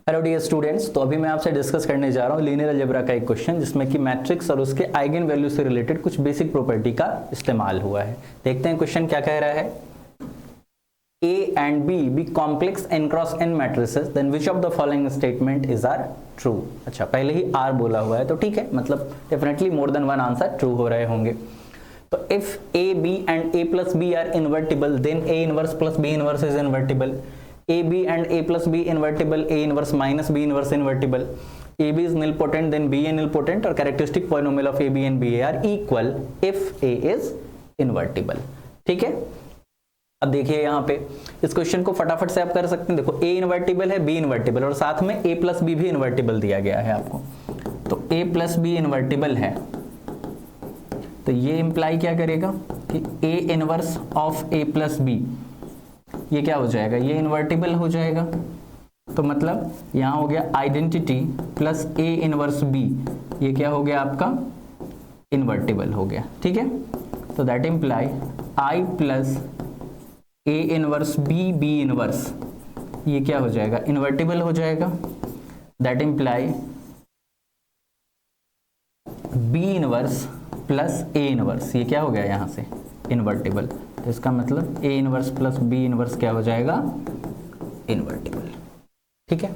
Hello dear students, तो अभी मैं आपसे डिस्कस करने जा रहा हूँ लीनियर अलजेब्रा का एक क्वेश्चन जिसमें कि मैट्रिक्स और उसके आइगन वैल्यू से रिलेटेड कुछ बेसिक प्रॉपर्टी का इस्तेमाल हुआ है। देखते हैं क्वेश्चन क्या कह रहा है। A and B be complex n cross n matrices, then which of the following statement is are true? अच्छा, पहले ही R बोला हुआ है तो ठीक है, मतलब definitely more than one answer true हो रहे होंगे। तो if A, B and A plus B are invertible, then A inverse plus B inverse is invertible. A, B and A plus B invertible, A inverse minus B inverse invertible. AB is nilpotent, then B is nilpotent, और characteristic polynomial of AB and BA are equal if A is invertible. ठीक है, अब देखिए यहाँ पे इस question को फटाफट से आप कर सकते हैं। देखो A इन्वर्टिबल है, B इन्वर्टिबल, और साथ में A प्लस B भी इन्वर्टिबल दिया गया है आपको। तो A प्लस B इन्वर्टिबल है तो ये इंप्लाई क्या करेगा कि A inverse of A plus B ये क्या हो जाएगा, ये इन्वर्टिबल हो जाएगा। तो मतलब यहाँ हो गया identity plus A inverse B, ये क्या हो गया आपका, इन्वर्टिबल हो गया। ठीक है, तो that imply I plus A inverse B, B inverse, ये क्या हो जाएगा, इन्वर्टिबल हो जाएगा। That imply B inverse plus A inverse, ये क्या हो गया यहाँ से, इन्वर्टिबल। तो इसका मतलब A inverse plus B inverse क्या हो जाएगा, इन्वर्टिबल। ठीक है,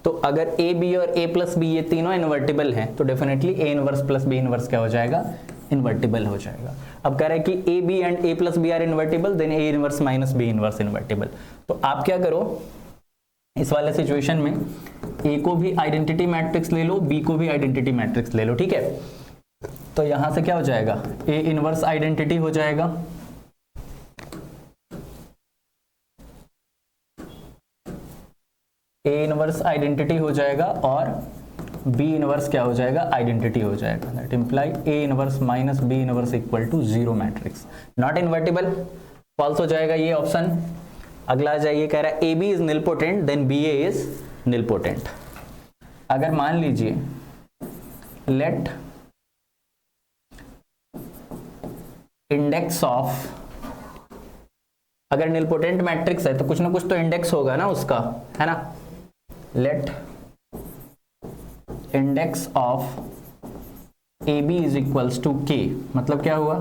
तो अगर A, B और A प्लस B ये तीनों इन्वर्टिबल हैं तो definitely A inverse plus B inverse क्या हो जाएगा, इन्वर्टिबल हो जाएगा। अब कह रहा है कि A, B and A plus B are invertible, then A inverse minus B inverse invertible. तो आप क्या करो इस वाले सिचुएशन में, A को भी आइडेंटिटी मैट्रिक्स ले लो, B को भी आइडेंटिटी मैट्रिक्स ले लो। ठीक है, तो यहां से क्या हो जाएगा, A इनवर्स आइडेंटिटी हो जाएगा, A इनवर्स आइडेंटिटी हो जाएगा, और B इनवर्स क्या हो जाएगा, आइडेंटिटी हो जाएगा। That imply A inverse minus B inverse equal to 0 matrix, not invertible, false हो जाएगा ये ऑप्शन। अगला जाइए, कह रहा है AB is nilpotent, then BA is nilpotent. अगर मान लीजिए लेट इंडेक्स ऑफ, अगर निलपोटेंट मैट्रिक्स है तो कुछ ना कुछ तो इंडेक्स होगा ना उसका, है ना। Let index of AB is equals to K, मतलब क्या हुआ,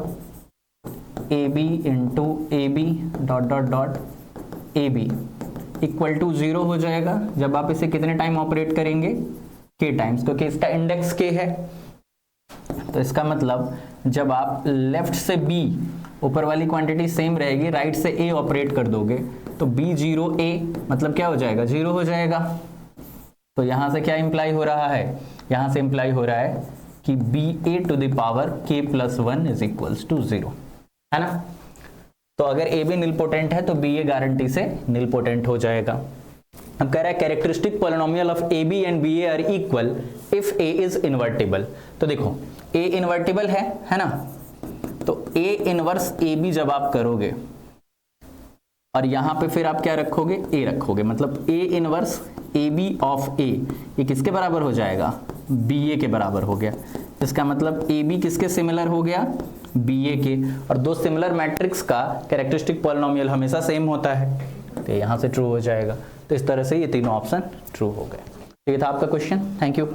AB into AB dot dot dot AB equal to 0 हो जाएगा जब आप इसे कितने टाइम ऑपरेट करेंगे, K टाइम्स, क्योंकि इसका इंडेक्स K है। तो इसका मतलब जब आप लेफ्ट से B, ऊपर वाली क्वांटिटी सेम रहेगी, राइट से A ऑपरेट कर दोगे तो B 0 A मतलब क्या हो जाएगा, 0 हो जाएगा। तो यहां से क्या इंप्लाई हो रहा है, यहां से इंप्लाई हो रहा है कि BA to the power K plus 1 is equals to 0, है ना। तो अगर AB निलपोटेंट है तो BA गारंटी से निलपोटेंट हो जाएगा। अब कह रहा है characteristic polynomial of AB and BA are equal if A is invertible. तो देखो A इन्वर्टिबल है ना, तो A इनवर्स AB जब आप करोगे और यहां पे फिर आप क्या रखोगे, A रखोगे, मतलब A inverse AB of A ये किसके बराबर हो जाएगा, BA के बराबर हो गया। इसका मतलब AB किसके सिमिलर हो गया, BA के, और दो सिमिलर मैट्रिक्स का कैरेक्टरिस्टिक पॉलिनोमियल हमेशा सेम होता है, तो यहां से ट्रू हो जाएगा। तो इस तरह से ये तीनों ऑप्शन ट्रू हो गए। तो ये था आपका क्वेश्चन। Thank you.